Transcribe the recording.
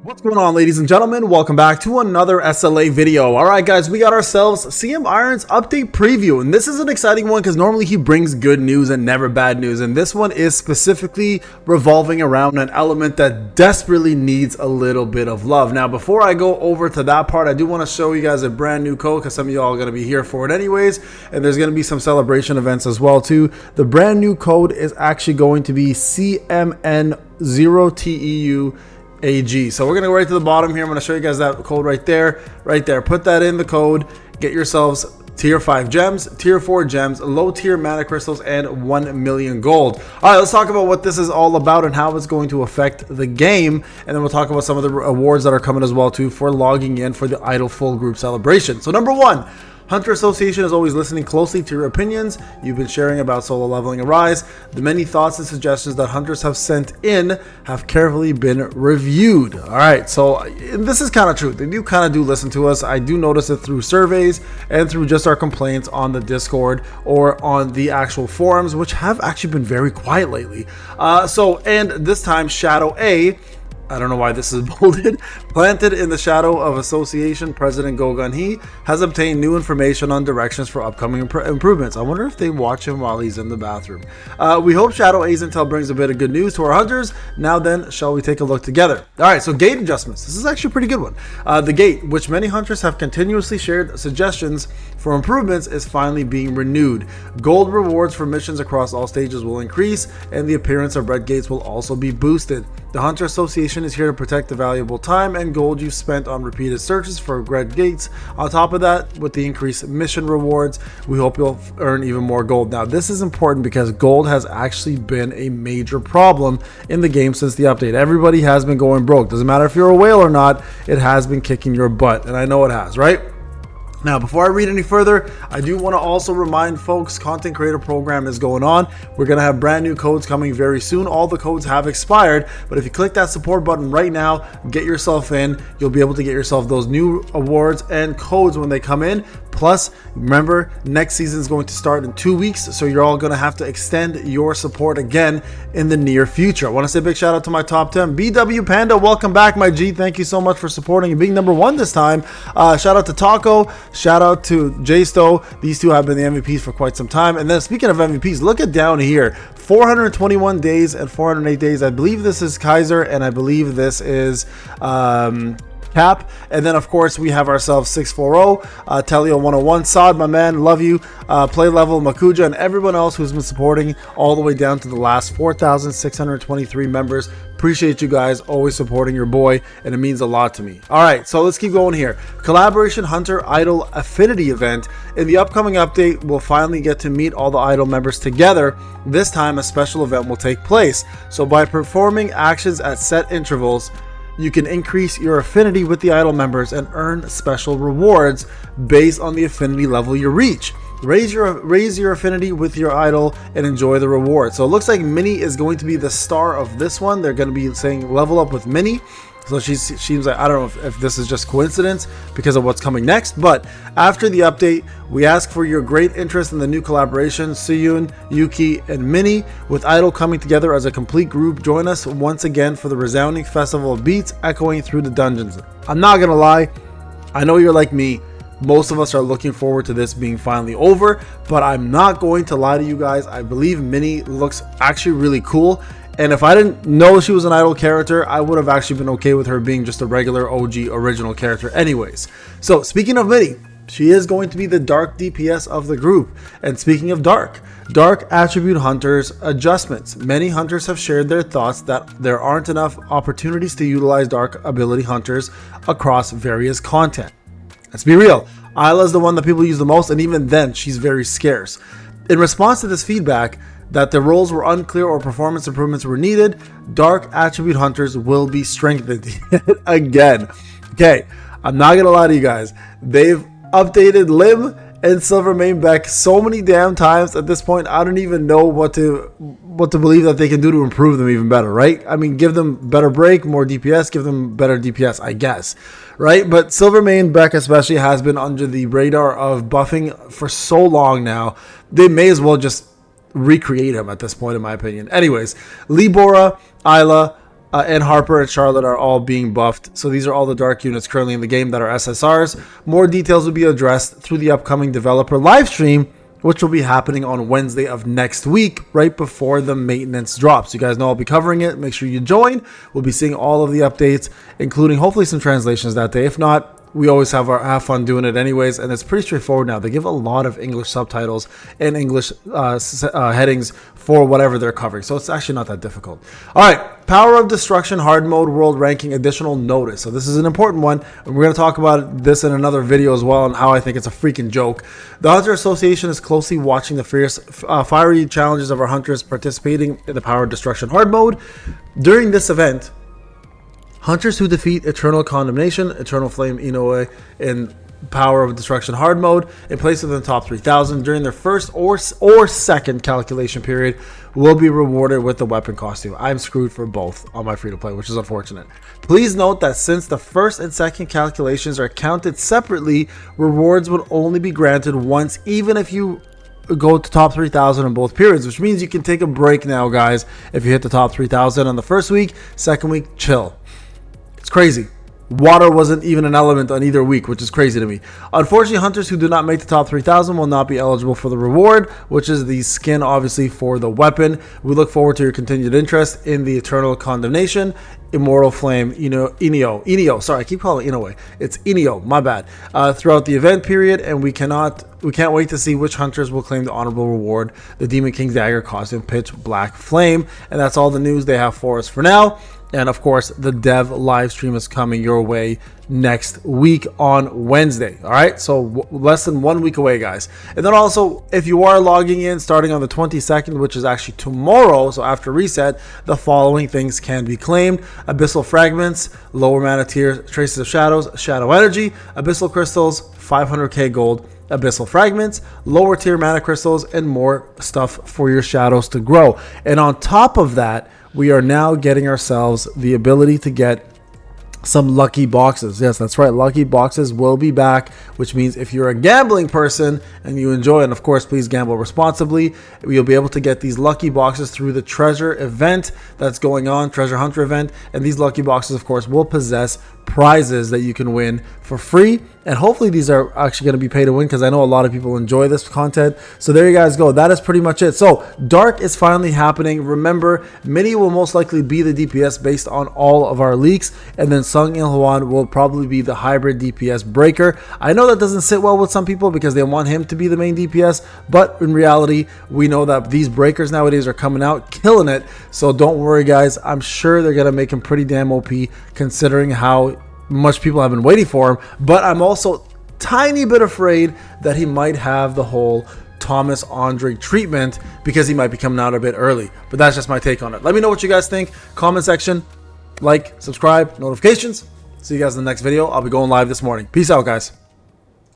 What's going on, ladies and gentlemen? Welcome back to another SLA video. Alright guys, we got ourselves CM Iron's update preview, and this is an exciting one because normally he brings good news and never bad news, and this one is specifically revolving around an element that desperately needs a little bit of love. Now before I go over to that part, I do want to show you guys a brand new code because some of y'all are going to be here for it anyways, and there's going to be some celebration events as well too. The brand new code is actually going to be CMN0TEU AG. So we're gonna go right to the bottom here. I'm gonna show you guys that code right there. Put that in the code. Get yourselves tier 5 gems, tier 4 gems, low tier mana crystals, and 1 million gold. All right, let's talk about what this is all about and how it's going to affect the game, and then we'll talk about some of the awards that are coming as well too for logging in for the Idle Full Group celebration. So number one, Hunter Association is always listening closely to your opinions. You've been sharing about solo leveling Arise. The many thoughts and suggestions that hunters have sent in have carefully been reviewed. All right, so this is kind of true. They do kind of listen to us. I do notice it through surveys and through just our complaints on the Discord or on the actual forums, which have actually been very quiet lately. And this time Shadow A, I don't know why this is bolded, planted in the shadow of Association President Gogun He has obtained new information on directions for upcoming improvements. I wonder if they watch him while he's in the bathroom. We hope Shadow A's intel brings a bit of good news to our hunters. Now then, shall we take a look together? All right, so gate adjustments. This is actually a pretty good one. The gate, which many hunters have continuously shared suggestions for improvements, is finally being renewed. Gold rewards for missions across all stages will increase, and the appearance of red gates will also be boosted. The Hunter Association is here to protect the valuable time and gold you've spent on repeated searches for red gates. On top of that, with the increased mission rewards, we hope you'll earn even more gold. Now, this is important because gold has actually been a major problem in the game since the update. Everybody has been going broke. Doesn't matter if you're a whale or not, it has been kicking your butt, and I know it has, right? Now, before I read any further, I do want to also remind folks, Content Creator Program is going on. We're going to have brand new codes coming very soon. All the codes have expired, but if you click that support button right now, get yourself in. You'll be able to get yourself those new awards and codes when they come in. Plus, remember, next season is going to start in 2 weeks, so you're all going to have to extend your support again in the near future. I want to say a big shout out to my top 10. BW Panda, welcome back, my G. Thank you so much for supporting and being number 1 this time. Shout out to Taco. Shout out to J-Sto. These two have been the MVPs for quite some time. And then speaking of MVPs, look at down here. 421 days and 408 days. I believe this is Kaiser, and I believe this is Cap. And then of course we have ourselves 640, Telio 101, Sod, my man, love you, Play Level, Makuja, and everyone else who's been supporting all the way down to the last 4,623 members. Appreciate you guys always supporting your boy, and it means a lot to me. All right, so let's keep going here. Collaboration Hunter Idol Affinity event. In the upcoming update, we'll finally get to meet all the Idol members together. This time a special event will take place. So by performing actions at set intervals, you can increase your affinity with the Idol members and earn special rewards based on the affinity level you reach. Raise your affinity with your Idol and enjoy the reward. So it looks like Minnie is going to be the star of this one. They're going to be saying level up with Minnie. So she seems like, I don't know if this is just coincidence because of what's coming next, but after the update, we ask for your great interest in the new collaboration, Suyun, Yuki, and Minnie. With Idol coming together as a complete group, join us once again for the resounding festival of beats echoing through the dungeons. I'm not gonna lie, I know you're like me. Most of us are looking forward to this being finally over, but I'm not going to lie to you guys. I believe Minnie looks actually really cool. And if I didn't know she was an Idol character, I would have actually been okay with her being just a regular OG original character anyways. So speaking of Minnie, she is going to be the dark DPS of the group. And speaking of dark attribute hunters adjustments. Many hunters have shared their thoughts that there aren't enough opportunities to utilize dark ability hunters across various content. Let's be real, Isla is the one that people use the most, and even then she's very scarce. In response to this feedback, that the roles were unclear or performance improvements were needed, dark attribute hunters will be strengthened again. Okay, I'm not gonna lie to you guys. They've updated Lim and Silvermane Beck so many damn times at this point. I don't even know what to believe that they can do to improve them even better, right? I mean, give them better break, more DPS, give them better DPS, I guess, right? But Silvermane Beck especially has been under the radar of buffing for so long now. They may as well just recreate him at this point, in my opinion. Anyways, Libora, Isla, and Harper and Charlotte are all being buffed. So these are all the dark units currently in the game that are SSRs. More details will be addressed through the upcoming developer live stream, which will be happening on Wednesday of next week, right before the maintenance drops. You guys know I'll be covering it. Make sure you join. We'll be seeing all of the updates, including hopefully some translations that day. If not, we always have fun doing it anyways, and it's pretty straightforward now. They give a lot of English subtitles and English headings for whatever they're covering, so it's actually not that difficult. All right, Power of Destruction Hard Mode World Ranking Additional Notice. So this is an important one, and we're going to talk about this in another video as well, and how I think it's a freaking joke. The Hunter Association is closely watching the fiery challenges of our hunters participating in the Power of Destruction Hard Mode. During this event, hunters who defeat Eternal Condemnation, Eternal Flame Inoue in Power of Destruction Hard Mode and place within the top 3,000 during their first or second calculation period will be rewarded with the weapon costume. I'm screwed for both on my free-to-play, which is unfortunate. Please note that since the first and second calculations are counted separately, rewards will only be granted once, even if you go to top 3,000 in both periods, which means you can take a break now, guys. If you hit the top 3,000 on the first week, second week, chill. It's crazy. Water wasn't even an element on either week, which is crazy to me. Unfortunately, hunters who do not make the top 3,000 will not be eligible for the reward, which is the skin, obviously, for the weapon. We look forward to your continued interest in the Eternal Condemnation, Immortal Flame, Inio. Sorry, I keep calling it Inoue. It's Inio, my bad. Throughout the event period, and we can't wait to see which hunters will claim the honorable reward, the Demon King Dagger costume, Pitch Black Flame. And that's all the news they have for us for now. And of course, the dev live stream is coming your way next week on Wednesday. All right, so less than 1 week away, guys. And then also, if you are logging in starting on the 22nd, which is actually tomorrow, so after reset, the following things can be claimed: Abyssal Fragments, lower mana tier, Traces of Shadows, Shadow Energy, Abyssal Crystals, 500k gold, Abyssal Fragments, lower tier mana crystals, and more stuff for your shadows to grow. And on top of that, we are now getting ourselves the ability to get some lucky boxes. Yes, that's right. Lucky boxes will be back, which means if you're a gambling person and you enjoy, and of course, please gamble responsibly, you'll be able to get these lucky boxes through the treasure event that's going on, treasure hunter event. And these lucky boxes, of course, will possess prizes that you can win for free, and hopefully these are actually going to be pay to win, because I know a lot of people enjoy this content. So there you guys go. That is pretty much it. So Dark is finally happening. Remember, Mini will most likely be the DPS based on all of our leaks, and then Sung Il Huan will probably be the hybrid DPS breaker. I know that doesn't sit well with some people because they want him to be the main DPS, but in reality, we know that these breakers nowadays are coming out killing it. So don't worry, guys. I'm sure they're going to make him pretty damn OP, considering how much people have been waiting for him. But I'm also tiny bit afraid that he might have the whole Thomas Andre treatment, because he might be coming out a bit early. But that's just my take on it. Let me know what you guys think. Comment section, like, subscribe, notifications. See you guys in the next video. I'll be going live this morning. Peace out, guys.